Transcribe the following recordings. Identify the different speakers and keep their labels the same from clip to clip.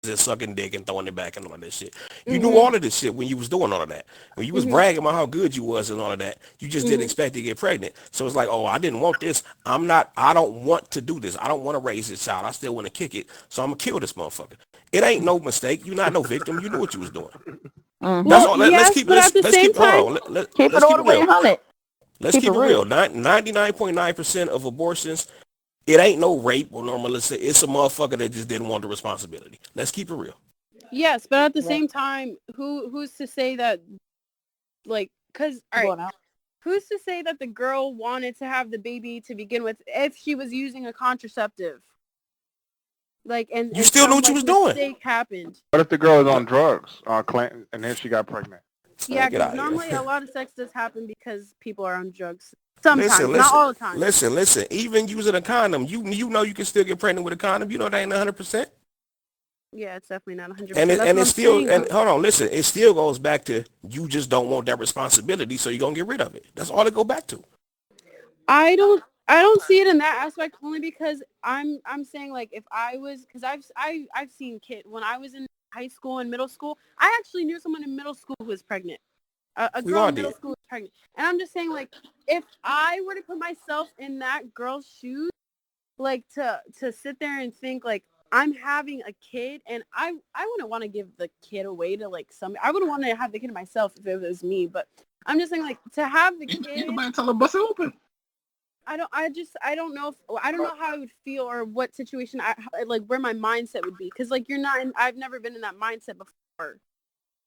Speaker 1: just sucking dick and throwing it back and all of that shit. You knew
Speaker 2: Mhm.
Speaker 1: all of this shit when you was doing all of that. When you was
Speaker 2: Mhm.
Speaker 1: bragging about how good you was and all of that, you just didn't
Speaker 2: Mhm.
Speaker 1: expect to get pregnant. So it's like, oh, I didn't want this. I don't want to do this. I don't want to raise this child. I still want to kick it. So I'm gonna kill this motherfucker. It ain't no mistake. You're not no victim. You knew what you was doing. That's
Speaker 3: Mm-hmm.
Speaker 2: Well,
Speaker 1: all.
Speaker 2: yes, but at the
Speaker 1: Let's
Speaker 2: same
Speaker 1: keep hold
Speaker 2: time,
Speaker 1: on.
Speaker 3: Keep it
Speaker 1: Let's
Speaker 3: all
Speaker 1: keep
Speaker 3: the
Speaker 1: it
Speaker 3: way
Speaker 1: real.
Speaker 3: 100.
Speaker 1: Let's
Speaker 3: Keep it
Speaker 1: keep it real.
Speaker 3: real.
Speaker 1: 99.9% of abortions, it ain't no rape or normal. It's a motherfucker that just didn't want the responsibility. Let's keep it real.
Speaker 2: yes, but at the
Speaker 3: Right.
Speaker 2: same time, who's to say that, like, because all
Speaker 3: I'm
Speaker 2: right,
Speaker 3: going out.
Speaker 2: who's to say that the girl wanted to have the baby to begin with if she was using a contraceptive? Like,
Speaker 1: You
Speaker 2: and
Speaker 1: still knew
Speaker 2: some
Speaker 1: what you
Speaker 2: like
Speaker 1: was doing.
Speaker 2: mistake happened.
Speaker 4: What if the girl is
Speaker 1: No,
Speaker 4: on drugs, and then she got pregnant?
Speaker 2: Yeah,
Speaker 1: get
Speaker 2: because
Speaker 1: out of
Speaker 2: normally a
Speaker 1: here.
Speaker 2: lot of sex does happen because people are on drugs.
Speaker 1: Listen,
Speaker 2: Sometimes, not
Speaker 1: listen,
Speaker 2: all the time.
Speaker 1: listen. Even using a condom, you know you can still get pregnant with a condom. You know that ain't 100%.
Speaker 2: Yeah, it's definitely not
Speaker 1: And
Speaker 2: 100%.
Speaker 1: it,
Speaker 2: That's
Speaker 1: and
Speaker 2: what
Speaker 1: it
Speaker 2: I'm
Speaker 1: still
Speaker 2: saying,
Speaker 1: and
Speaker 2: though.
Speaker 1: hold on, listen. It still goes back to you just don't want that responsibility, so you're gonna get rid of it. That's all it go back to.
Speaker 2: I don't see it in that aspect only because I'm saying like if I was because I've seen kid when I was in high school and middle school. I actually knew someone in middle school who was pregnant. A
Speaker 1: We
Speaker 2: girl
Speaker 1: all
Speaker 2: in middle
Speaker 1: did.
Speaker 2: school was pregnant, and I'm just saying like if I were to put myself in that girl's shoes, like to sit there and think like I'm having a kid and I wouldn't want to give the kid away to like some. I wouldn't want to have the kid myself if it was me, but I'm just saying like to have the
Speaker 5: You can
Speaker 2: kid.
Speaker 5: buy and tell her bust it open.
Speaker 2: I don't know if I don't know how I would feel or what situation I like where my mindset would be because like you're not in, I've never been in that mindset before.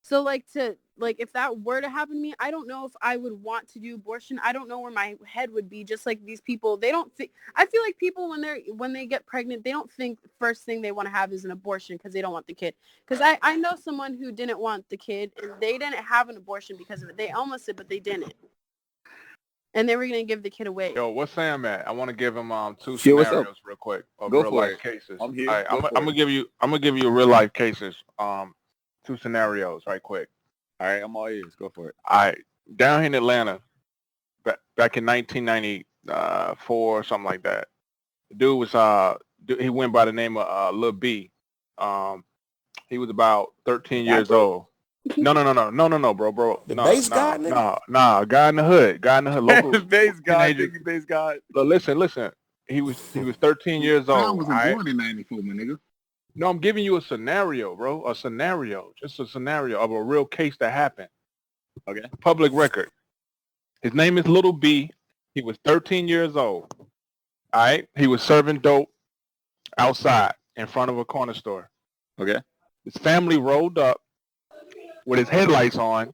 Speaker 2: So like to like if that were to happen to me, I don't know if I would want to do abortion. I don't know where my head would be. Just like these people, they don't think. I feel like people when they get pregnant, they don't think the first thing they want to have is an abortion because they don't want the kid. Because I know someone who didn't want the kid and they didn't have an abortion because of it. They almost did, but they didn't, and they were gonna give the kid away.
Speaker 4: Yo, what's Sam at? I want to give him two
Speaker 5: Yo, what's up?
Speaker 4: scenarios real quick of
Speaker 5: Go
Speaker 4: real
Speaker 5: for
Speaker 4: life
Speaker 5: it.
Speaker 4: cases.
Speaker 5: I'm here.
Speaker 4: All right,
Speaker 5: Go for it.
Speaker 4: I'm gonna give you real life cases. Two scenarios right quick.
Speaker 5: All right, I'm all ears. Go for it.
Speaker 4: All right, down here in Atlanta, back in 1994 or something like that. The dude was he went by the name of Lil B. Um, he was about 13 years
Speaker 5: Rapper?
Speaker 4: old. No, bro.
Speaker 1: The
Speaker 4: No,
Speaker 1: base god, nigga.
Speaker 4: Guy in the hood, local
Speaker 5: Base God,
Speaker 4: teenager.
Speaker 5: thinking base God.
Speaker 4: Look, listen. He was 13 years
Speaker 5: Sam
Speaker 4: old.
Speaker 5: wasn't
Speaker 4: All right.
Speaker 5: born in '94, my nigga.
Speaker 4: No, I'm giving you a scenario, bro. A scenario, just a scenario of a real case that happened.
Speaker 5: Okay.
Speaker 4: Public record. His name is Little B. He was 13 years old. All right. He was serving dope outside in front of a corner store.
Speaker 5: Okay.
Speaker 4: His family rolled up with his headlights on,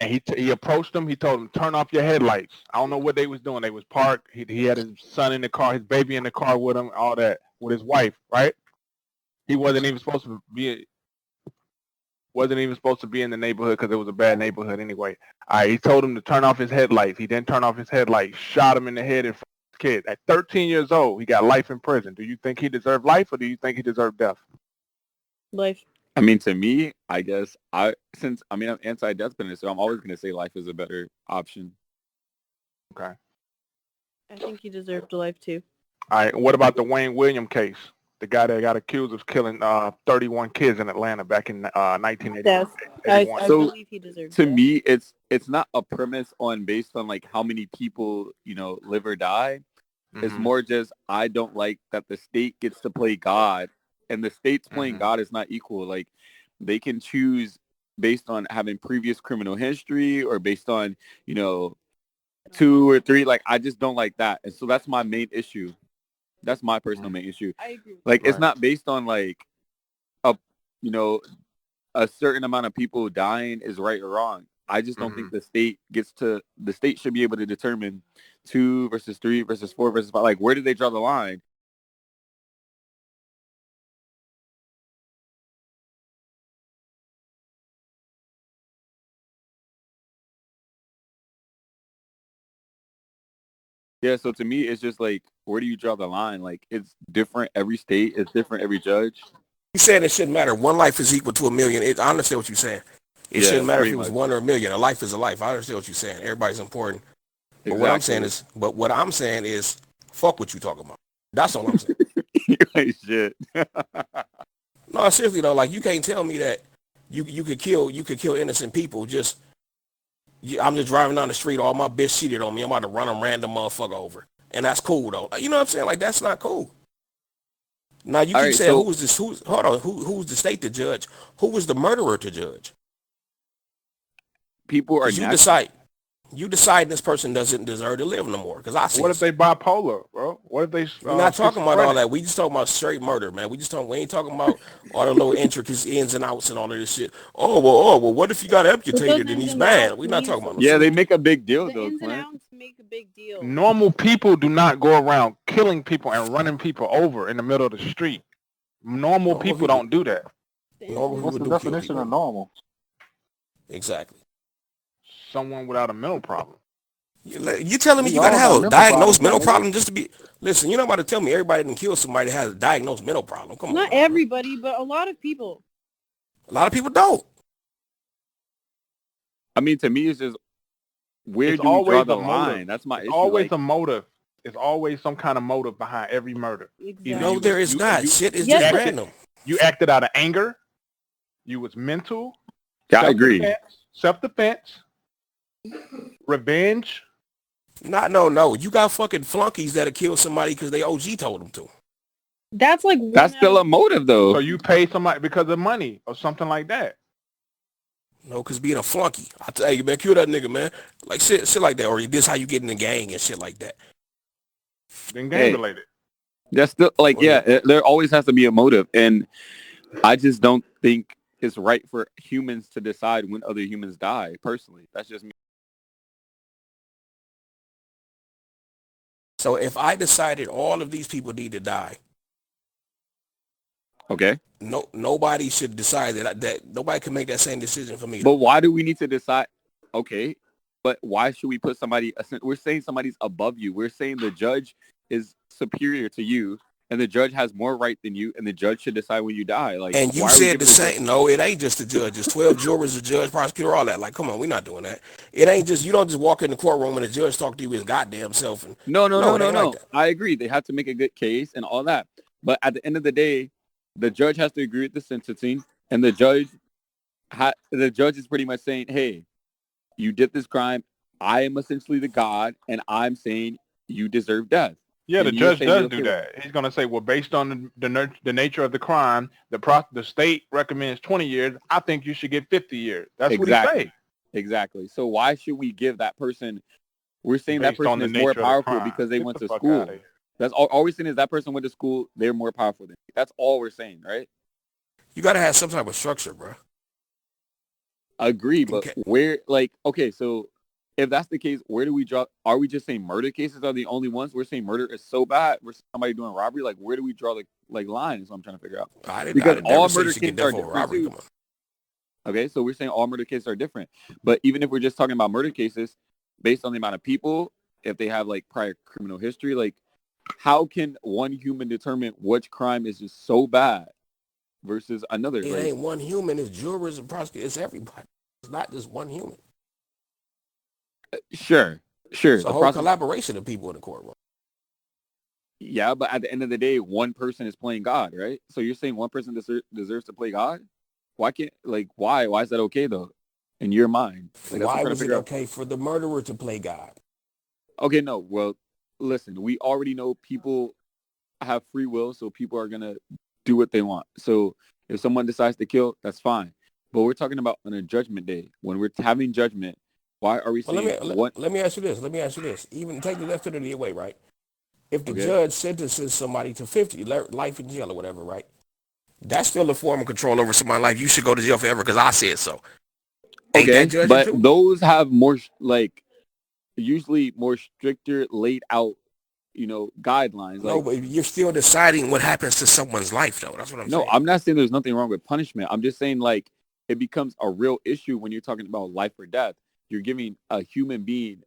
Speaker 4: and he approached them. He told them, "Turn off your headlights." I don't know what they was doing. They was parked. He had his son in the car, his baby in the car with him, all that, with his wife, right? He wasn't even supposed to be in the neighborhood because it was a bad neighborhood anyway. All right, he told him to turn off his headlights. He didn't turn off his headlights, shot him in the head in front of his kid. At 13 years old, he got life in prison. Do you think he deserved life or do you think he deserved death?
Speaker 2: Life.
Speaker 5: I mean, to me, I guess I'm anti-death penalty, so I'm always gonna say life is a better option.
Speaker 4: Okay.
Speaker 2: I think he deserved life too.
Speaker 4: All right, what about the Wayne Williams case? The guy that got accused of killing 31 kids in Atlanta back in 1981.
Speaker 2: Yes, I
Speaker 5: So
Speaker 2: believe he deserved
Speaker 5: to
Speaker 2: that.
Speaker 5: me, it's not a premise based on like how many people live or die. It's more just I don't like that the state gets to play God, and the state's playing God is not equal. Like they can choose based on having previous criminal history or based on 2 or 3. Like I just don't like that, and so that's my main issue. That's my personal main issue.
Speaker 2: I agree.
Speaker 5: Like it's
Speaker 4: Right.
Speaker 5: not based on like a a certain amount of people dying is right or wrong. I just don't think the state should be able to determine 2 versus 3 versus 4 versus 5. Like where do they draw the line? Yeah, so to me, it's just like, where do you draw the line? Like, it's different every state. It's different every judge.
Speaker 1: You said it shouldn't matter. One life is equal to a million. I understand what you're saying. It
Speaker 5: Yeah,
Speaker 1: shouldn't matter if
Speaker 5: pretty
Speaker 1: it was
Speaker 5: much.
Speaker 1: one or a million. A life is a life. I understand what you're saying. Everybody's important.
Speaker 5: Exactly.
Speaker 1: What I'm saying is, fuck what you talking about. That's all I'm saying.
Speaker 5: Like, shit.
Speaker 1: No, seriously though, like you can't tell me that you could kill innocent people just. I'm just driving down the street, all my bitch cheated on me. I'm about to run a random motherfucker over, and that's cool though. You know what I'm saying? Like that's not cool. Now you
Speaker 5: All
Speaker 1: keep
Speaker 5: right,
Speaker 1: saying
Speaker 5: so
Speaker 1: who is this? Hold on? Who's the state to judge? Who was the murderer to judge?
Speaker 5: people are
Speaker 1: Because you decide this person doesn't deserve to live no more. Because I see
Speaker 4: What if they bipolar, bro? What if they
Speaker 1: we're not talking about all
Speaker 4: schizophrenic?
Speaker 1: that. We just talking about straight murder, man. We ain't talking about all the little intricacies, ins and outs, and all of this shit. Oh well. What if you got
Speaker 2: But those
Speaker 1: amputated and
Speaker 2: ins
Speaker 1: he's
Speaker 2: and
Speaker 1: bad?
Speaker 2: outs
Speaker 1: We're not
Speaker 2: means
Speaker 1: talking about no
Speaker 5: yeah,
Speaker 1: shit
Speaker 5: they
Speaker 1: like that.
Speaker 5: make a big deal
Speaker 2: the
Speaker 5: though,
Speaker 2: ins and
Speaker 5: Clint.
Speaker 2: outs make a big deal.
Speaker 4: Normal people do not go around killing people and running people over in the middle of the street. Normal people don't do that.
Speaker 1: Normal
Speaker 3: What's
Speaker 1: people
Speaker 3: the
Speaker 1: do kill
Speaker 3: definition of
Speaker 1: people.
Speaker 3: normal?
Speaker 1: Exactly.
Speaker 4: Someone without a mental problem.
Speaker 1: You telling me
Speaker 3: We
Speaker 1: you gotta
Speaker 3: all got
Speaker 1: have a
Speaker 3: mental
Speaker 1: diagnosed
Speaker 3: problems,
Speaker 1: mental
Speaker 3: my nigga.
Speaker 1: problem just to be? Listen, you're not about to tell me everybody didn't kill somebody that has a diagnosed mental problem. Come on.
Speaker 2: Not
Speaker 1: Bro.
Speaker 2: everybody, but a lot of people.
Speaker 1: A lot of people don't.
Speaker 5: I mean, to me, it's just where
Speaker 4: It's
Speaker 5: do we draw
Speaker 4: always
Speaker 5: the
Speaker 4: a motive.
Speaker 5: line? That's my
Speaker 4: It's
Speaker 5: issue.
Speaker 4: always
Speaker 5: Like,
Speaker 4: a motive. It's always some kind of motive behind every murder.
Speaker 2: Exactly.
Speaker 1: No, there is not. Shit is
Speaker 2: Yes,
Speaker 1: just
Speaker 2: there-
Speaker 1: random.
Speaker 4: You acted out of anger. You was mental.
Speaker 5: yeah, I agree.
Speaker 4: Self-defense. Revenge.
Speaker 1: No. You got fucking flunkies that'll kill somebody because they OG told them to.
Speaker 2: That's like
Speaker 5: That's still a motive, though.
Speaker 4: So you pay somebody because of money or something like that.
Speaker 1: No, because being a flunky. I tell you, man, kill that nigga, man. Like shit like that. Or this how you get in the gang and shit like that.
Speaker 4: Then gang
Speaker 5: Hey.
Speaker 4: related.
Speaker 5: That's still like, there always has to be a motive, and I just don't think it's right for humans to decide when other humans die. Personally, that's just me.
Speaker 1: So if I decided all of these people need to die,
Speaker 5: Okay,
Speaker 1: nobody should decide that nobody can make that same decision for me.
Speaker 5: but why do we need to decide? Okay, but why should we put somebody? We're saying somebody's above you. We're saying the judge is superior to you, and the judge has more right than you, and the judge should decide when you die. Like,
Speaker 1: And you
Speaker 5: why are we
Speaker 1: said the
Speaker 5: giving
Speaker 1: same. No, it ain't just the judge. It's 12 jurors, the judge, prosecutor, all that. Like, come on, we're not doing that. It ain't just, you don't just walk in the courtroom and the judge talk to you his goddamn self. And
Speaker 5: No.
Speaker 1: it ain't like that.
Speaker 5: I agree. They have to make a good case and all that. But at the end of the day, the judge has to agree with the sentencing, and the judge is pretty much saying, hey, you did this crime. I am essentially the God, and I'm saying you deserve death.
Speaker 4: Yeah,
Speaker 5: And
Speaker 4: the
Speaker 5: you're
Speaker 4: judge
Speaker 5: saying
Speaker 4: does
Speaker 5: you're
Speaker 4: do
Speaker 5: okay with
Speaker 4: that. He's going to say, well, based on the nature of the crime, the state recommends 20 years. I think you should get 50 years. That's what he say.
Speaker 5: Exactly. So why should we give that person? We're saying that
Speaker 4: Based on
Speaker 5: person
Speaker 4: the
Speaker 5: is more
Speaker 4: nature of the
Speaker 5: powerful
Speaker 4: crime.
Speaker 5: because they
Speaker 4: Get
Speaker 5: went
Speaker 4: the
Speaker 5: to
Speaker 4: fuck
Speaker 5: school.
Speaker 4: outta here.
Speaker 5: That's all we're saying is that person went to school. They're more powerful than me. That's all we're saying, right?
Speaker 1: You got to have some type of structure, bro.
Speaker 5: Agree, but
Speaker 1: Okay.
Speaker 5: where, like, okay, so if that's the case, where do we draw? Are we just saying murder cases are the only ones? We're saying murder is so bad. We're somebody doing robbery. Like, where do we draw the line? Is what I'm trying to figure out. Because all murder cases are different too.
Speaker 1: Come on.
Speaker 5: Okay, so we're saying all murder cases are different. But even if we're just talking about murder cases, based on the amount of people, if they have like prior criminal history, like how can one human determine which crime is just so bad versus another?
Speaker 1: It
Speaker 5: Like,
Speaker 1: ain't one human. It's jurors and prosecutors. It's everybody. It's not just one human.
Speaker 5: sure.
Speaker 1: It's a whole collaboration of people in the courtroom.
Speaker 5: Yeah, but at the end of the day, one person is playing God, right? So you're saying one person deserves to play God? Why can't, like, why? Why is that okay, though, in your mind? Like, that's what I'm
Speaker 1: Why
Speaker 5: trying to
Speaker 1: was it
Speaker 5: figure out.
Speaker 1: okay for the murderer to play God?
Speaker 5: Okay, no. Well, listen, we already know people have free will, so people are going to do what they want. So if someone decides to kill, that's fine. But we're talking about on a judgment day. When we're having judgment, why are we saying what?
Speaker 1: Let me ask you this. Even take the left to the way, right? If the
Speaker 5: Okay.
Speaker 1: judge sentences somebody to 50, life in jail or whatever, right? That's still a form of control over somebody's life. You should go to jail forever because I said so. Ain't
Speaker 5: Okay,
Speaker 1: that judging
Speaker 5: but
Speaker 1: too?
Speaker 5: those have more, like, usually more stricter laid out, guidelines.
Speaker 1: No,
Speaker 5: Like,
Speaker 1: but you're still deciding what happens to someone's life, though. That's what I'm
Speaker 5: no,
Speaker 1: saying.
Speaker 5: I'm not saying there's nothing wrong with punishment. I'm just saying, like, it becomes a real issue when you're talking about life or death. You're giving a human being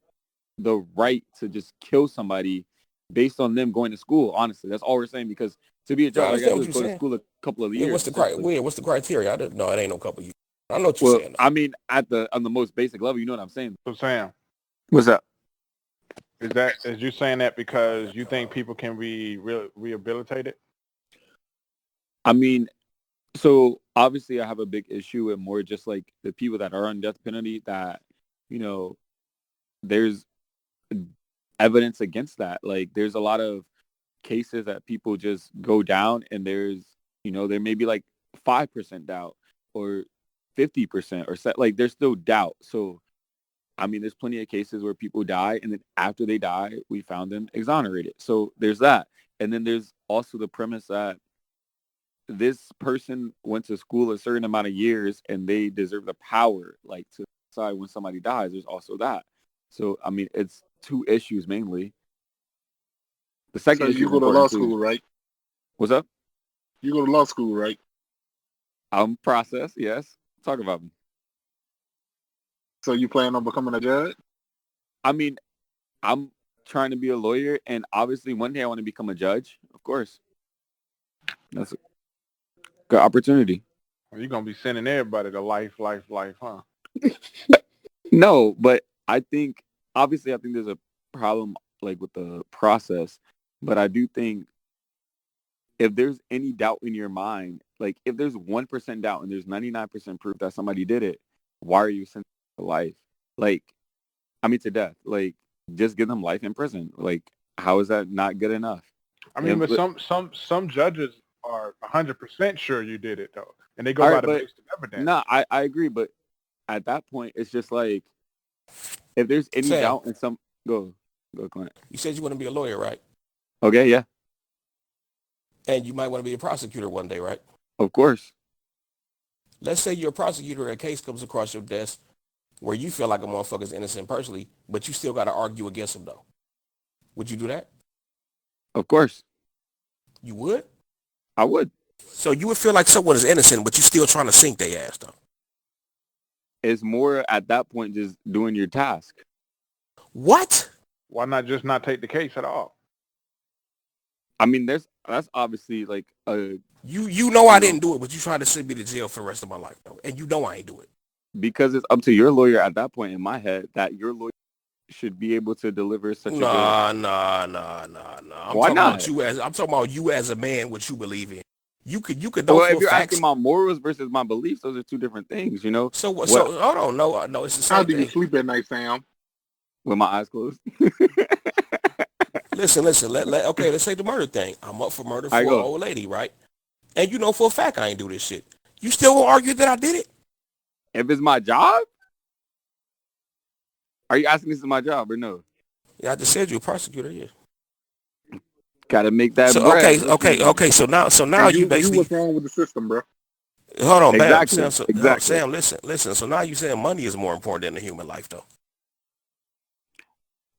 Speaker 5: the right to just kill somebody based on them going to school. Honestly, that's all we're saying. Because to be a judge, I
Speaker 1: understand
Speaker 5: got
Speaker 1: what
Speaker 5: to
Speaker 1: you're
Speaker 5: go to
Speaker 1: saying.
Speaker 5: school a couple of
Speaker 1: Yeah,
Speaker 5: years.
Speaker 1: what's the criteria? I didn't know. It ain't no couple years. I know what you're
Speaker 5: Well,
Speaker 1: saying.
Speaker 5: I mean, on the most basic level, you know what I'm saying.
Speaker 4: So Sam,
Speaker 5: What's up?
Speaker 4: is you saying that because you think people can be rehabilitated?
Speaker 5: I mean, So obviously I have a big issue with more just like the people that are on death penalty that, you know, there's evidence against that. Like there's a lot of cases that people just go down and there's, you know, there may be like 5% doubt or 50% or like there's still doubt. So, I mean, there's plenty of cases where people die and then after they die, we found them exonerated. So there's that. And then there's also the premise that this person went to school a certain amount of years and they deserve the power, like to decide when somebody dies. There's also that. So, I mean, it's two issues mainly. The second issue
Speaker 3: you go to law school, right?
Speaker 5: What's up?
Speaker 3: You go to law school, right?
Speaker 5: Process, yes. Talk about me.
Speaker 3: So you plan on becoming a judge?
Speaker 5: I mean, I'm trying to be a lawyer, and obviously one day I want to become a judge, of course. That's a good opportunity.
Speaker 4: You're going to be sending everybody to life, huh?
Speaker 5: No, but I think there's a problem like with the process, but I do think if there's any doubt in your mind, like if there's 1% doubt and there's 99% proof that somebody did it, why are you sentenced to life? Like, I mean, to death. Like, just give them life in prison. Like, how is that not good enough?
Speaker 4: I mean, but some judges are 100% sure you did it though, and they go by the base of evidence.
Speaker 5: No, I agree, but at that point, it's just like if there's any doubt in some go, Clint.
Speaker 1: You said you want to be a lawyer, right?
Speaker 5: Okay, yeah.
Speaker 1: And you might want to be a prosecutor one day, right?
Speaker 5: Of course.
Speaker 1: Let's say you're a prosecutor and a case comes across your desk where you feel like a motherfucker's innocent personally, but you still got to argue against him, though. Would you do that?
Speaker 5: Of course.
Speaker 1: You would?
Speaker 5: I would.
Speaker 1: So you would feel like someone is innocent, but you're still trying to sink their ass, though?
Speaker 5: It's more at that point just doing your task.
Speaker 1: What?
Speaker 4: Why not just not take the case at all?
Speaker 5: I mean, that's obviously like a...
Speaker 1: You know I didn't do it, but you tried to send me to jail for the rest of my life, though. And you know I ain't do it.
Speaker 5: Because it's up to your lawyer at that point in my head that your lawyer should be able to deliver such a...
Speaker 1: Nah.
Speaker 5: Why not?
Speaker 1: I'm talking about you as a man, what you believe in. You could
Speaker 5: know if you're asking my morals versus my beliefs, those are two different things, you know?
Speaker 1: So hold on, no, it's the same
Speaker 3: How do you
Speaker 1: thing.
Speaker 3: sleep at night, Sam?
Speaker 5: With my eyes closed.
Speaker 1: Listen. Okay, let's say the murder thing. I'm up for murder for an old lady, right? And you know for a fact I ain't do this shit. You still gonna argue that I did it?
Speaker 5: If it's my job? Are you asking this is my job or no?
Speaker 1: Yeah, I just said you're a prosecutor, yeah.
Speaker 5: Gotta make that
Speaker 1: bread. Okay. So now you basically...
Speaker 3: what's wrong with the system, bro?
Speaker 1: Hold on,
Speaker 5: exactly.
Speaker 1: Exactly. Sam, listen. So now you saying money is more important than the human life, though.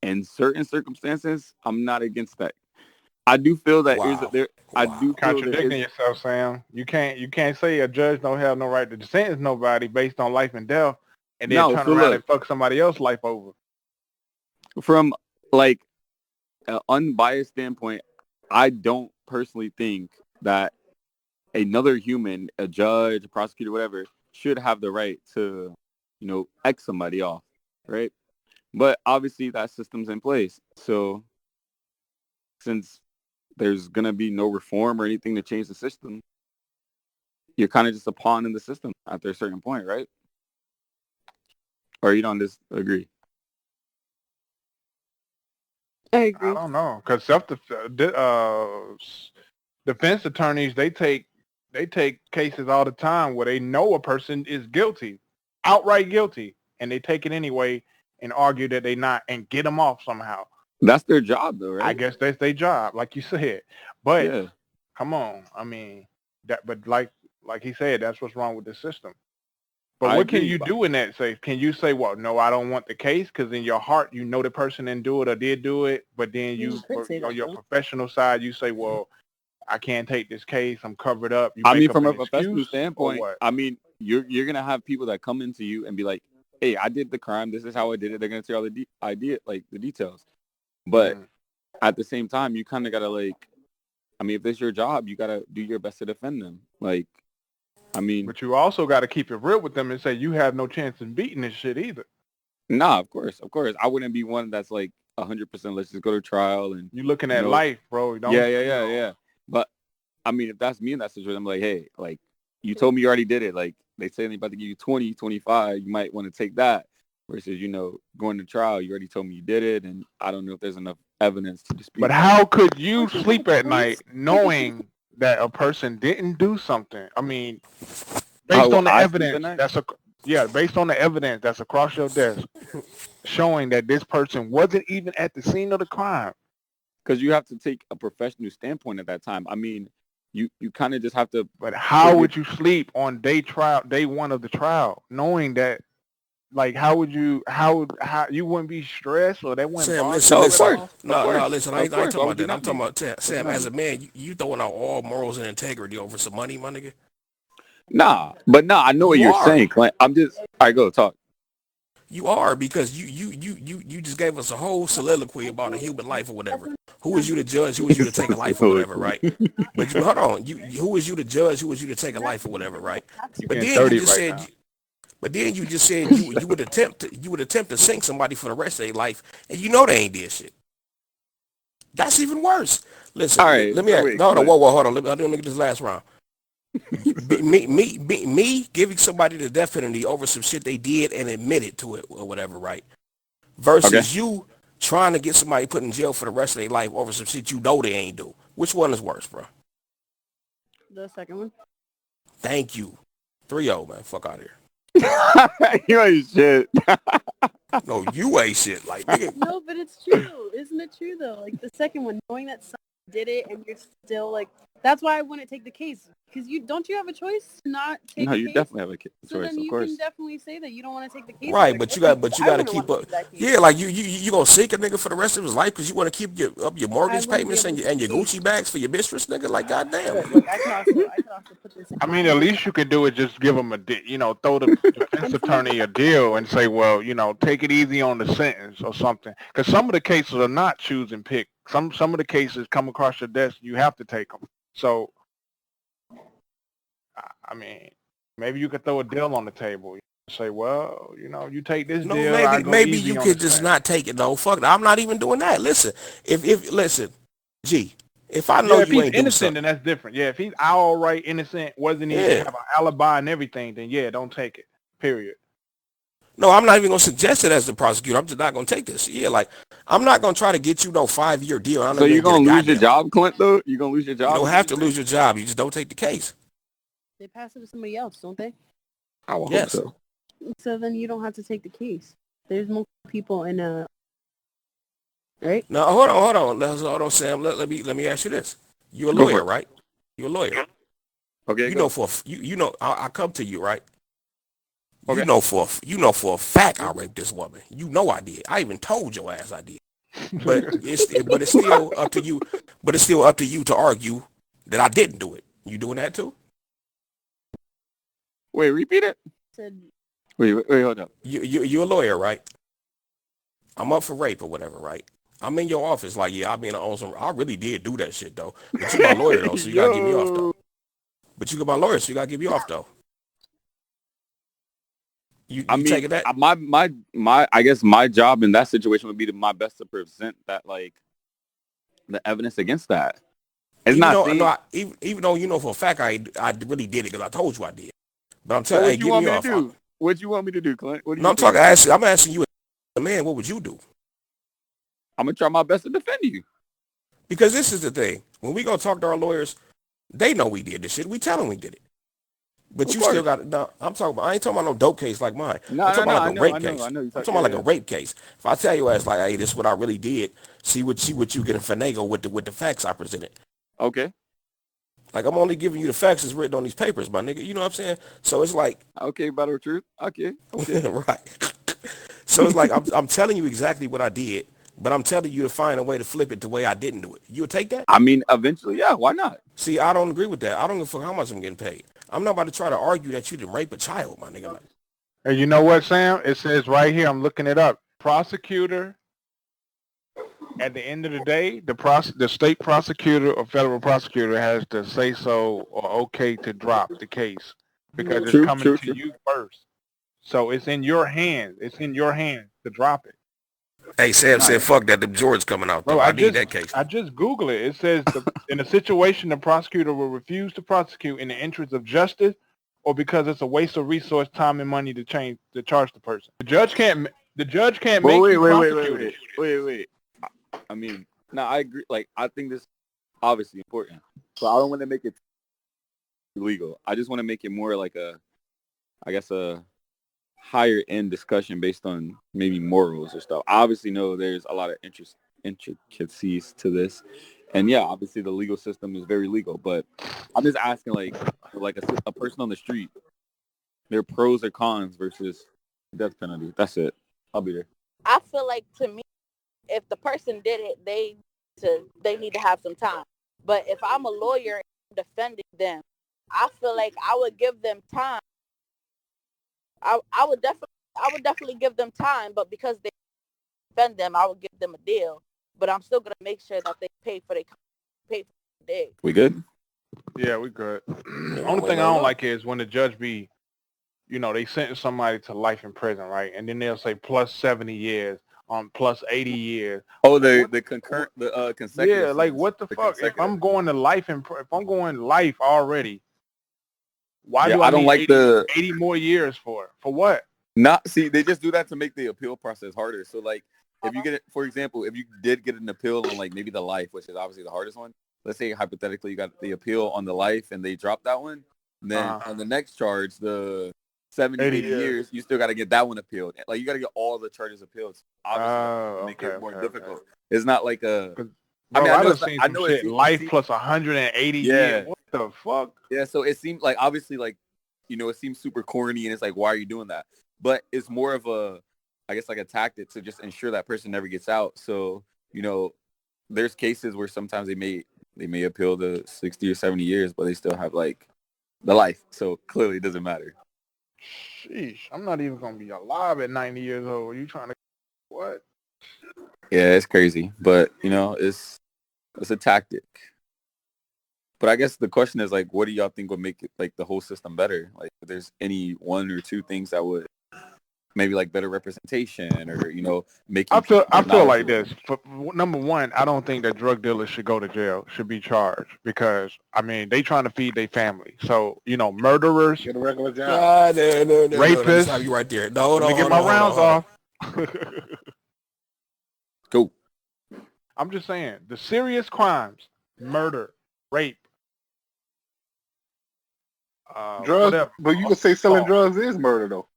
Speaker 5: In certain circumstances, I'm not against that. I do feel that I do
Speaker 4: contradicting yourself, Sam. You can't say a judge don't have no right to sentence nobody based on life and death, and then turn around and fuck somebody else's life over.
Speaker 5: From like an unbiased standpoint, I don't personally think that another human, a judge, a prosecutor, whatever, should have the right to, X somebody off, right? But obviously that system's in place. So since there's going to be no reform or anything to change the system, you're kind of just a pawn in the system after a certain point, right? Or you don't disagree?
Speaker 2: I agree.
Speaker 4: I don't know, because defense attorneys, they take cases all the time where they know a person is guilty, outright guilty, and they take it anyway and argue that they not and get them off somehow.
Speaker 5: That's their job, though, right?
Speaker 4: I guess that's their job, like you said. But come on, I mean that. But like he said, that's what's wrong with the system. But what can you do in that? Can you say, well, no, I don't want the case, because in your heart you know the person didn't do it or did do it, but then you on your professional side you say, well, I can't take this case, I'm covered up.
Speaker 5: From a professional standpoint, I mean, you're gonna have people that come into you and be like, hey, I did the crime, this is how I did it. They're gonna tell all the the details. But at the same time, you kind of gotta if it's your job, you gotta do your best to defend them. But
Speaker 4: you also got to keep it real with them and say you have no chance in beating this shit either.
Speaker 5: Nah, of course. I wouldn't be one that's 100%. Let's just go to trial and
Speaker 4: you're looking at life, bro.
Speaker 5: Yeah. But if that's me in that situation, I'm like, hey, you told me you already did it. Like, they say they're about to give you 20, 25. You might want to take that. Versus, going to trial, you already told me you did it, and I don't know if there's enough evidence to dispute.
Speaker 4: But how could you sleep at night knowing that a person didn't do something? I mean, based on the evidence based on the evidence that's across your desk, showing that this person wasn't even at the scene of the crime.
Speaker 5: Because you have to take a professional standpoint at that time. I mean, you kind of just have to.
Speaker 4: But how would you sleep on day one of the trial, knowing that? Like, how you wouldn't be stressed, or that wouldn't
Speaker 1: Sam,
Speaker 4: bother
Speaker 1: no, listen, I ain't talking about that. I'm talking about, Sam, as a man, you throwing out all morals and integrity over some money, my nigga?
Speaker 5: Nah, I know what you're saying, Clint. I'm just, all right, go talk.
Speaker 1: You are, because you just gave us a whole soliloquy about a human life or whatever. Who is you to judge? Who is you to take a life or whatever, right? But hold on, who is you to judge? Who is you to take a life or whatever, right? But then you just said you would attempt to sink somebody for the rest of their life, and you know they ain't did shit. That's even worse. Listen,
Speaker 5: all right,
Speaker 1: let me hold on. Let me get this last round. me giving somebody the death penalty over some shit they did and admitted to it or whatever, right? Versus you trying to get somebody put in jail for the rest of their life over some shit you know they ain't do. Which one is worse, bro?
Speaker 2: The second one.
Speaker 1: Thank you. 3-0, man. Fuck out of here.
Speaker 5: You ain't shit.
Speaker 1: No, you ain't shit. Like, nigga.
Speaker 2: No, but it's true. Isn't it true, though? Like, the second one, knowing that someone did it and you're still, like, that's why I wouldn't take the case. Because don't you have a choice to not take the case?
Speaker 5: No, you definitely have a choice,
Speaker 2: so then
Speaker 5: of course.
Speaker 2: You can definitely say that you don't want to take the case.
Speaker 1: Right,
Speaker 2: like,
Speaker 1: but you got to keep up. Yeah, like you gonna sink a nigga for the rest of his life because you want to keep your mortgage payments and your Gucci bags for your mistress, nigga. Like, goddamn.
Speaker 2: Look, I could also put this in.
Speaker 4: I mean, at least you could do it. Just give them throw the defense attorney a deal and say, well, take it easy on the sentence or something. Because some of the cases are not choose and pick. Some of the cases come across your desk, you have to take them. So, I mean, maybe you could throw a deal on the table. Say, well, you take this deal.
Speaker 1: Maybe you could just not take it though. Fuck it. I'm not even doing that. Listen, if I know
Speaker 4: if
Speaker 1: you
Speaker 4: he's
Speaker 1: ain't
Speaker 4: innocent, then that's different. Yeah, if he's outright innocent, wasn't even have an alibi and everything, then don't take it. Period.
Speaker 1: No, I'm not even gonna suggest it as the prosecutor. I'm just not gonna take this. Yeah, like I'm not gonna try to get you no 5-year deal.
Speaker 5: So you're gonna lose your job, Clint? Though you're gonna lose your job.
Speaker 1: You don't have to lose your job. You just don't take the case.
Speaker 2: They pass it to somebody else, don't they?
Speaker 5: I will hope so.
Speaker 2: So then you don't have to take the case. There's multiple people in a right.
Speaker 1: No, hold on, Sam. Let me ask you this. You're a lawyer, right? You're a lawyer.
Speaker 5: Okay.
Speaker 1: I come to you, right?
Speaker 5: Okay.
Speaker 1: You know for a fact I raped this woman. You know I did. I even told your ass I did. But it's still up to you. But it's still up to you to argue that I didn't do it. You doing that too?
Speaker 5: Wait, repeat it. Wait, hold up.
Speaker 1: You're a lawyer, right? I'm up for rape or whatever, right? I'm in your office, like, yeah, I really did do that shit though. But you my lawyer though, so you gotta give me off though. But you got my lawyer, so you gotta give me off though. You taking that?
Speaker 5: My I guess my job in that situation would be my best to present that, like, the evidence against that. It's
Speaker 1: even though you know for a fact I really did it because I told you I did. But I'm telling you, give me off.
Speaker 5: What you want me to do, Clint?
Speaker 1: I'm asking you, man, what would you do?
Speaker 5: I'm gonna try my best to defend you.
Speaker 1: Because this is the thing: when we go talk to our lawyers, they know we did this shit. We tell them we did it. But you still got it. No, I ain't talking about no dope case like mine. I'm talking about a rape case. I'm talking about like a rape case. If I tell you as like, hey, this is what I really did, see what you can finagle with the facts I presented.
Speaker 5: Okay.
Speaker 1: Like, I'm only giving you the facts that's written on these papers, my nigga. You know what I'm saying? So it's like,
Speaker 5: okay, battle of truth. Okay.
Speaker 1: Right. So it's like I'm telling you exactly what I did, but I'm telling you to find a way to flip it the way I didn't do it. You'll take that?
Speaker 5: I mean, eventually, yeah. Why not?
Speaker 1: See, I don't agree with that. I don't give a fuck how much I'm getting paid. I'm not about to try to argue that you didn't rape a child, my nigga.
Speaker 4: Hey, you know what, Sam? It says right here, I'm looking it up. Prosecutor, at the end of the day, the state prosecutor or federal prosecutor has to say so or okay to drop the case because it's coming to you first. So it's in your hands. It's in your hands to drop it.
Speaker 1: Hey, Sam said, fuck that. The George's coming out. Bro, I need that case.
Speaker 4: I just Google it. It says, in a situation, the prosecutor will refuse to prosecute in the interest of justice or because it's a waste of resource, time, and money to charge the person. The judge can't make you prosecuted.
Speaker 5: Wait. I mean, no, I agree. Like, I think this is obviously important, but I don't want to make it illegal. I just want to make it more like a higher end discussion based on maybe morals or stuff. I obviously know there's a lot of intricacies to this, and yeah, obviously the legal system is very legal. But I'm just asking, like a person on the street, their pros or cons versus death penalty. That's it. I'll be there.
Speaker 6: I feel like, to me, if the person did it, they need to have some time. But if I'm a lawyer defending them, I feel like I would give them time. I would definitely give them time, but because they defend them, I would give them a deal. But I'm still gonna make sure that they pay for the day.
Speaker 5: We good?
Speaker 4: Yeah, we good. The only thing I don't like is when the judge be, they sentence somebody to life in prison, right? And then they'll say plus 70 years on plus 80 years.
Speaker 5: Oh, the consecutive.
Speaker 4: Yeah, like what the fuck? If I'm going to life if I'm going life already, why do I don't like 80 more years for what?
Speaker 5: See, they just do that to make the appeal process harder. So like, if you get it, for example, if you did get an appeal on like maybe the life, which is obviously the hardest one. Let's say hypothetically you got the appeal on the life and they dropped that one. Then on the next charge, the 70, 80 years, you still got to get that one appealed. Like you got to get all the charges appealed. Obviously, make it more difficult. It's not like a.
Speaker 4: Bro, I know it's life plus 180 years. What the fuck?
Speaker 5: Yeah, so it seems like obviously like, it seems super corny and it's like, why are you doing that? But it's more of a, I guess like a tactic to just ensure that person never gets out. So, there's cases where sometimes they may appeal the 60 or 70 years, but they still have like the life. So clearly it doesn't matter.
Speaker 4: Sheesh, I'm not even going to be alive at 90 years old. You trying to, what?
Speaker 5: Yeah, it's crazy, but it's a tactic. But I guess the question is like, what do y'all think would make it like the whole system better? Like, if there's any one or two things that would maybe like better representation or make.
Speaker 4: I feel like this. For, number one, I don't think that drug dealers should go to jail, should be charged because they trying to feed their family. So murderers,
Speaker 3: get a regular job.
Speaker 4: Rapists.
Speaker 1: Stop you right there.
Speaker 4: Let me get my rounds off.
Speaker 5: Go.
Speaker 4: I'm just saying the serious crimes, murder, rape,
Speaker 3: drugs.
Speaker 4: Whatever.
Speaker 3: But you could say selling drugs is murder though.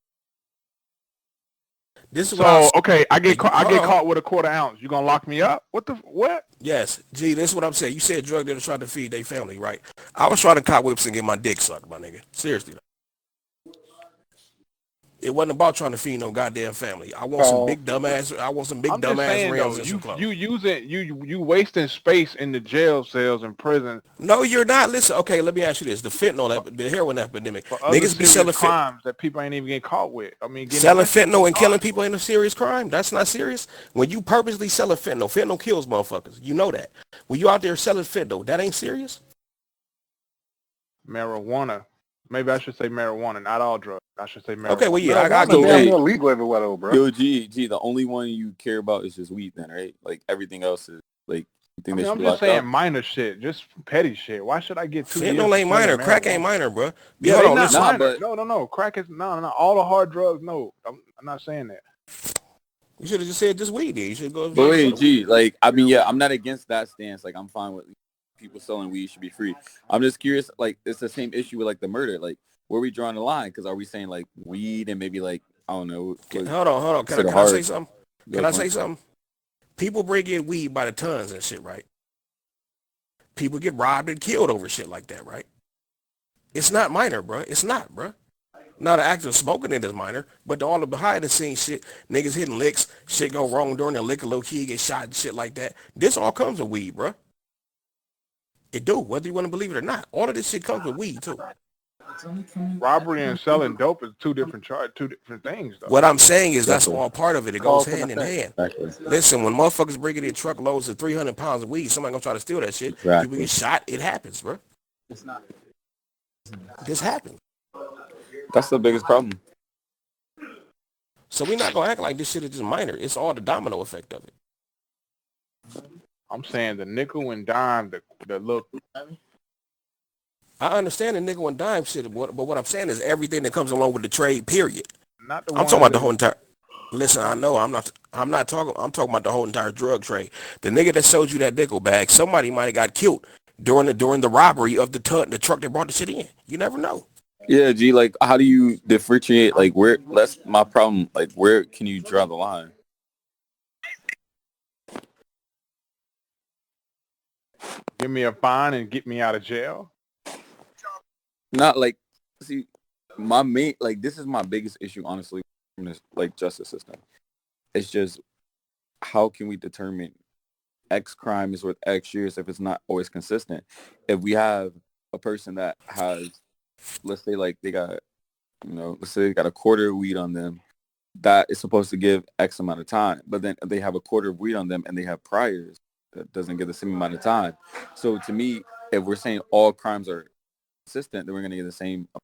Speaker 1: This is
Speaker 4: okay. I get caught with a quarter ounce. You gonna lock me up? What?
Speaker 1: Yes, G. This is what I'm saying. You said drug dealers trying to feed their family, right? I was trying to cop whips and get my dick sucked, my nigga. Seriously. It wasn't about trying to feed no goddamn family. I want some big dumbass. I want some big dumbass rims and some clothes.
Speaker 4: You wasting space in the jail cells and prison.
Speaker 1: No, you're not. Listen, okay, let me ask you this: the fentanyl, the heroin epidemic.
Speaker 4: Niggas be selling crimes that people ain't even getting caught with.
Speaker 1: Selling fentanyl and killing people ain't a serious crime. That's not serious. When you purposely selling fentanyl kills motherfuckers. You know that. When you out there selling fentanyl, that ain't serious.
Speaker 4: Marijuana. Maybe I should say marijuana, not all drugs. I should say marijuana.
Speaker 1: Okay, well, yeah, I
Speaker 3: go illegal everywhere, though, bro.
Speaker 5: Yo, G, the only one you care about is just weed, then, right? Like everything else is like. You think
Speaker 4: I'm just saying minor shit, just petty shit. Why should I get 2 years?
Speaker 1: Fentanyl ain't minor. Crack ain't minor, bro.
Speaker 4: Yeah, hold on, listen. No. Crack is no. All the hard drugs, no. I'm not saying that.
Speaker 1: You should have just said just weed. You should go.
Speaker 5: But wait, G, like I'm not against that stance. Like I'm fine with people selling weed should be free. I'm just curious. Like it's the same issue with like the murder. Like. Where are we drawing the line? Because are we saying like weed and maybe like I don't know?
Speaker 1: Hold on. Can I say something? Can I say something? People bring in weed by the tons and shit, right? People get robbed and killed over shit like that, right? It's not minor, bro. It's not, bro. Now the act of smoking it is minor, but all the behind the scenes shit, niggas hitting licks, shit go wrong during the liquor, low key get shot and shit like that. This all comes with weed, bro. It do, whether you want to believe it or not. All of this shit comes with weed too.
Speaker 4: Robbery and selling dope is two different things, though.
Speaker 1: What I'm saying is that's all part of it. It goes hand in hand. Listen, when motherfuckers bringing in truckloads of 300 pounds of weed, somebody gonna try to steal that shit. People get shot. It happens, bro. It's not. This happens.
Speaker 5: That's the biggest problem.
Speaker 1: So we're not gonna act like this shit is just minor. It's all the domino effect of it.
Speaker 4: I'm saying the nickel and dime, the look.
Speaker 1: I understand the nickel and dime shit, but what I'm saying is everything that comes along with the trade. Period.
Speaker 4: Not the
Speaker 1: I'm
Speaker 4: ones
Speaker 1: talking about the
Speaker 4: that
Speaker 1: whole entire. Listen, I know I'm not talking. I'm talking about the whole entire drug trade. The nigga that sold you that nickel bag, somebody might have got killed during the robbery of the truck that brought the shit in. You never know.
Speaker 5: Yeah, G, like, how do you differentiate, like, where, that's my problem, like, where can you draw the line?
Speaker 4: give me a fine and get me out of jail.
Speaker 5: Not, like, see, my main, like, this is my biggest issue, honestly, in this, like, justice system. It's just, how can we determine X crime is worth X years if it's not always consistent? If we have a person that has, let's say, like, they got, let's say they got a quarter of weed on them, that is supposed to give X amount of time. But then they have a quarter of weed on them and they have priors, that doesn't give the same amount of time. So to me, if we're saying all crimes are consistent, then we're going to get the same for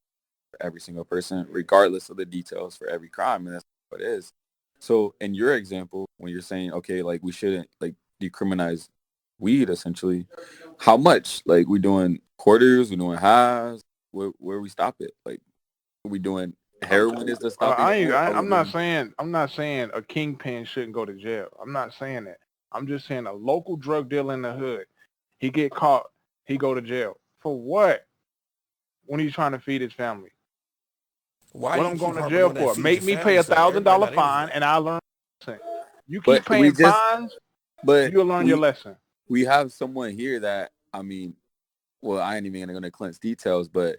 Speaker 5: every single person, regardless of the details for every crime. And that's what it is. So in your example, when you're saying, okay, like, we shouldn't, like, decriminalize weed, essentially, how much? Like, we doing quarters, we doing halves, where we stop it? Like, we doing heroin is the stopping point?
Speaker 4: I'm not saying a kingpin shouldn't go to jail. I'm not saying that. I'm just saying a local drug dealer in the hood, he get caught, he go to jail. For what? When he's trying to feed his family.
Speaker 1: Why
Speaker 4: What
Speaker 1: you
Speaker 4: I'm
Speaker 1: keep
Speaker 4: going to
Speaker 1: harping
Speaker 4: jail
Speaker 1: on that
Speaker 4: for?
Speaker 1: feed
Speaker 4: Make
Speaker 1: your
Speaker 4: me pay
Speaker 1: family stuff? Everybody
Speaker 4: $1,000
Speaker 1: not in
Speaker 4: fine
Speaker 1: for
Speaker 4: and I learn a lesson. You
Speaker 5: But
Speaker 4: keep paying fines,
Speaker 5: but
Speaker 4: you'll learn your lesson.
Speaker 5: we have someone here that, I mean, well, I ain't even going to go into Clint's details, but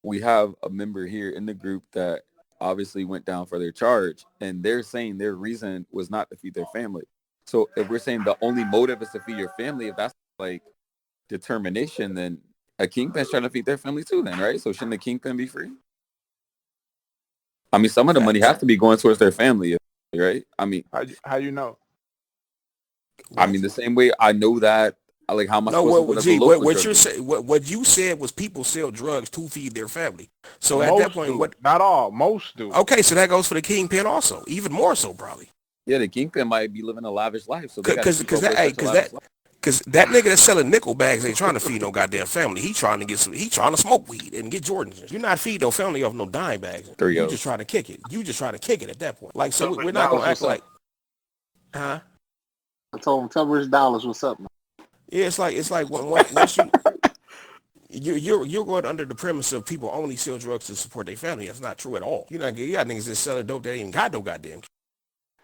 Speaker 5: we have a member here in the group that obviously went down for their charge, and they're saying their reason was not to feed their family. So if we're saying the only motive is to feed your family, if that's, like, determination, then a kingpin's trying to feed their family too then, right? So shouldn't the kingpin be free? I mean, some of the money has to be going towards their family, right? I mean,
Speaker 4: How you know?
Speaker 5: I mean, the same way I know that, like, how am I
Speaker 1: No,
Speaker 5: supposed to know the local
Speaker 1: what
Speaker 5: drug
Speaker 1: you're
Speaker 5: dealer?
Speaker 1: saying, what you said was people sell drugs to feed their family. So at that
Speaker 4: Most
Speaker 1: point,
Speaker 4: do.
Speaker 1: what?
Speaker 4: Not all. Most do.
Speaker 1: Okay, so that goes for the kingpin also, even more so probably.
Speaker 5: Yeah, the kingpin might be living a lavish life, so they got to keep up with such a lavish life.
Speaker 1: Because that nigga that's selling nickel bags ain't trying to feed no goddamn family. He trying to smoke weed and get Jordans. You're not feeding no family off no dime bags. You just trying to kick it. You just trying to kick it at that point. Like, so we're not gonna act like, huh?
Speaker 3: I told him, tell Rich Dollars what's up, man.
Speaker 1: Yeah, it's like once you're going under the premise of people only sell drugs to support their family. That's not true at all. You got niggas that selling dope that ain't even got no goddamn.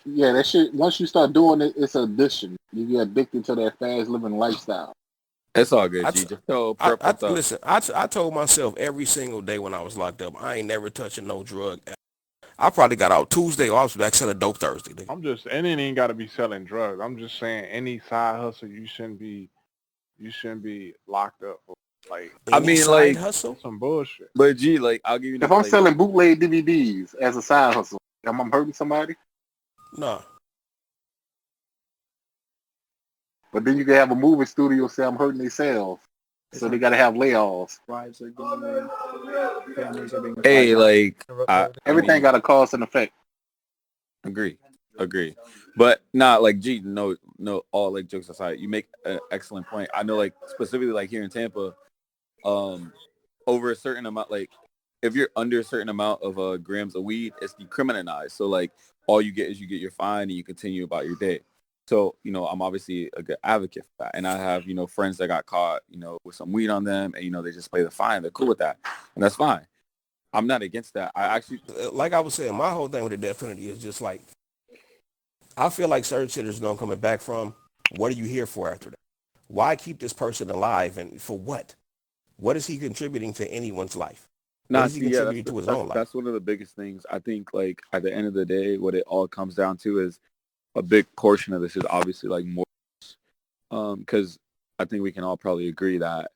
Speaker 3: Yeah, that shit, once you start doing it, it's an addiction. You get addicted to that fast living lifestyle.
Speaker 5: It's all good, G. Just tell Prep what's up.
Speaker 1: Listen, I told myself every single day when I was locked up, I ain't never touching no drug. I probably got out Tuesday, I was back selling dope Thursday. Nigga.
Speaker 4: And it ain't got to be selling drugs. I'm just saying any side hustle, you shouldn't be locked up for. Like,
Speaker 5: I mean,
Speaker 1: side
Speaker 5: like,
Speaker 1: hustle,
Speaker 4: some bullshit.
Speaker 5: But G, like, I'll give you.
Speaker 3: If I'm selling bootleg DVDs as a side hustle, am I hurting somebody?
Speaker 1: No.
Speaker 3: But then you can have a movie studio say I'm hurting their sales. So they got to have layoffs.
Speaker 5: Hey, like,
Speaker 3: everything got a cause and effect.
Speaker 5: Agree. But not like, G, no, all, like, jokes aside, you make an excellent point. I know, like, specifically, like, here in Tampa, over a certain amount, like, if you're under a certain amount of grams of weed, it's decriminalized. So, like, all you get is you get your fine and you continue about your day. So, I'm obviously a good advocate for that. And I have, friends that got caught, with some weed on them and, they just pay the fine. They're cool with that. And that's fine. I'm not against that. I actually,
Speaker 1: like I was saying, my whole thing with the death penalty is just like, I feel like certain shit know coming back from, what are you here for after that? Why keep this person alive and for what? What is he contributing to anyone's life? What is he contributing to his own life?
Speaker 5: That's one of the biggest things. I think, like, at the end of the day, what it all comes down to is a big portion of this is obviously, like, morals. Because I think we can all probably agree that,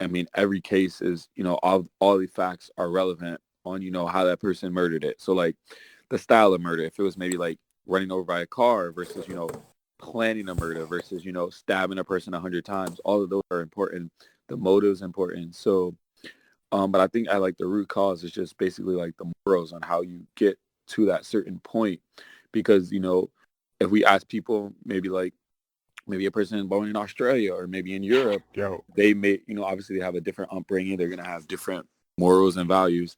Speaker 5: I mean, every case is, all the facts are relevant on, how that person murdered it. So, like, the style of murder, if it was maybe, like, running over by a car versus, planning a murder versus, stabbing a person 100 times, all of those are important. The motive's important. So, but I think like the root cause is just basically like the morals on how you get to that certain point. Because, if we ask people maybe like maybe a person born in Australia or maybe in Europe,
Speaker 4: Yo,
Speaker 5: they may, obviously they have a different upbringing. They're going to have different morals and values.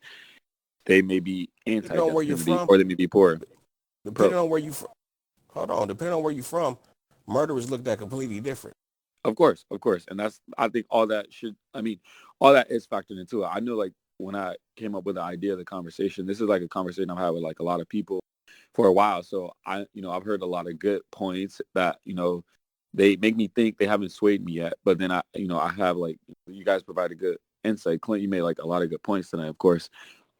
Speaker 5: They may be
Speaker 1: Depending on where you're
Speaker 5: anti-death penalty
Speaker 1: from,
Speaker 5: or they may be poor.
Speaker 1: depending on where you from, hold on, depending on where you're from, murder is looked at completely different.
Speaker 5: Of course. And I think all that all that is factored into it. I know, like, when I came up with the idea of the conversation, this is like a conversation I've had with like a lot of people for a while. So I've heard a lot of good points that, they make me think. They haven't swayed me yet, but then I have, like, you guys provided good insight. Clint, you made like a lot of good points tonight, of course.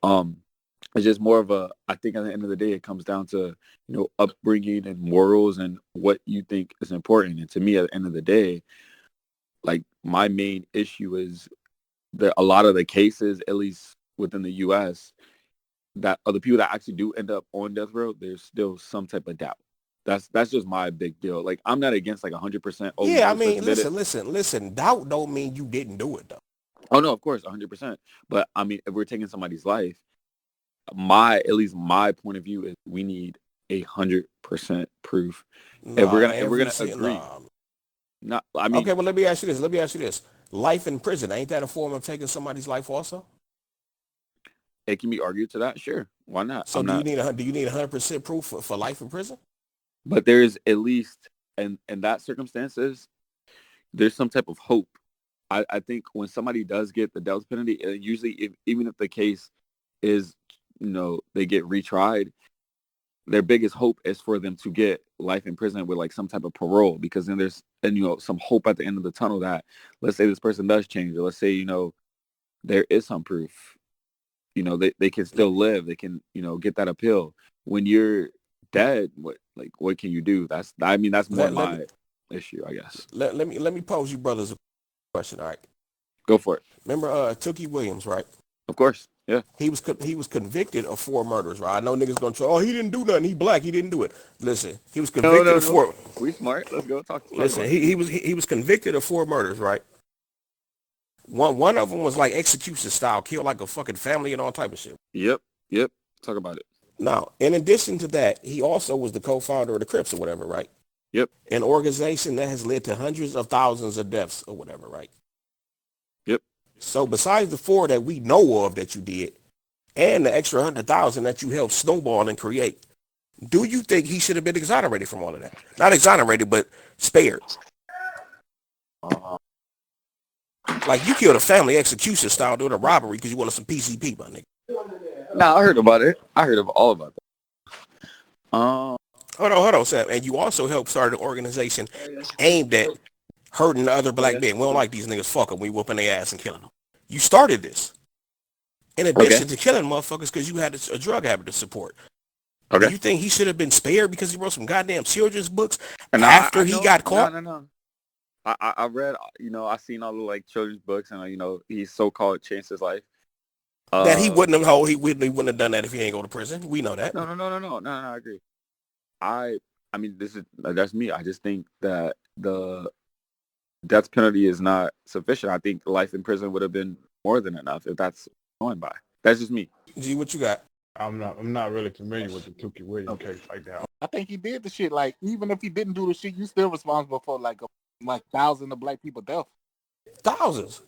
Speaker 5: It's just more of I think at the end of the day, it comes down to, upbringing and morals and what you think is important. And to me, at the end of the day, like, my main issue is that a lot of the cases, at least within the U.S., that are the people that actually do end up on death row, there's still some type of doubt. That's just my big deal. Like, I'm not against like 100%.
Speaker 1: Yeah, I mean, listen. Doubt don't mean you didn't do it though.
Speaker 5: Oh no, of course, 100%. But I mean, if we're taking somebody's life, at least my point of view is we need 100% proof. If we're gonna agree.
Speaker 1: Okay, well, let me ask you this. Life in prison, ain't that a form of taking somebody's life also?
Speaker 5: It can be argued to that, sure. Why not?
Speaker 1: So do you need 100% proof for life in prison?
Speaker 5: But there's at least, in that circumstances, there's some type of hope. I think when somebody does get the death penalty, usually even if the case is, they get retried, their biggest hope is for them to get life in prison with like some type of parole, because then there's some hope at the end of the tunnel that, let's say this person does change, or let's say there is some proof, they can still live, they can get that appeal. When you're dead, what can you do? That's more my issue, I guess.
Speaker 1: Let me pose you brothers a question. All right,
Speaker 5: go for it.
Speaker 1: Remember Tookie Williams, right?
Speaker 5: Of course. Yeah.
Speaker 1: He was convicted of 4 murders, right? I know niggas gonna try, he didn't do nothing. He black. He didn't do it. Listen, he was convicted of 4.
Speaker 5: We smart. Let's go talk.
Speaker 1: Listen, he was convicted of 4 murders, right? One of them was like execution style, killed like a fucking family and all type of shit.
Speaker 5: Yep. Talk about it.
Speaker 1: Now, in addition to that, he also was the co-founder of the Crips or whatever, right?
Speaker 5: Yep.
Speaker 1: An organization that has led to hundreds of thousands of deaths or whatever, right?
Speaker 5: Yep.
Speaker 1: So besides the 4 that we know of that you did, and the extra 100,000 that you helped snowball and create, do you think he should have been exonerated from all of that? Not exonerated, but spared. Like, you killed a family execution style doing a robbery because you wanted some PCP, my nigga.
Speaker 5: Nah, I heard about it. I heard all about that.
Speaker 1: Hold on, Sam. And you also helped start an organization aimed at hurting the other black men. We don't like these niggas. Fuck them. We whooping their ass and killing them. You started this. In addition to killing motherfuckers because you had a drug habit to support. Okay. Do you think he should have been spared because he wrote some goddamn children's books after he got caught?
Speaker 5: No. I read, I seen all the like children's books, and he so-called changed his life.
Speaker 1: That he wouldn't have done that if he ain't go to prison. We know that.
Speaker 5: No, I agree. I mean, that's me. I just think that the death penalty is not sufficient. I think life in prison would have been more than enough if that's going by. That's just me.
Speaker 1: G, what you got?
Speaker 4: I'm not really familiar with the Tookie Williams case like that.
Speaker 3: I think he did the shit. Like, even if he didn't do the shit, you still responsible for like thousands of black people death.
Speaker 1: Thousands.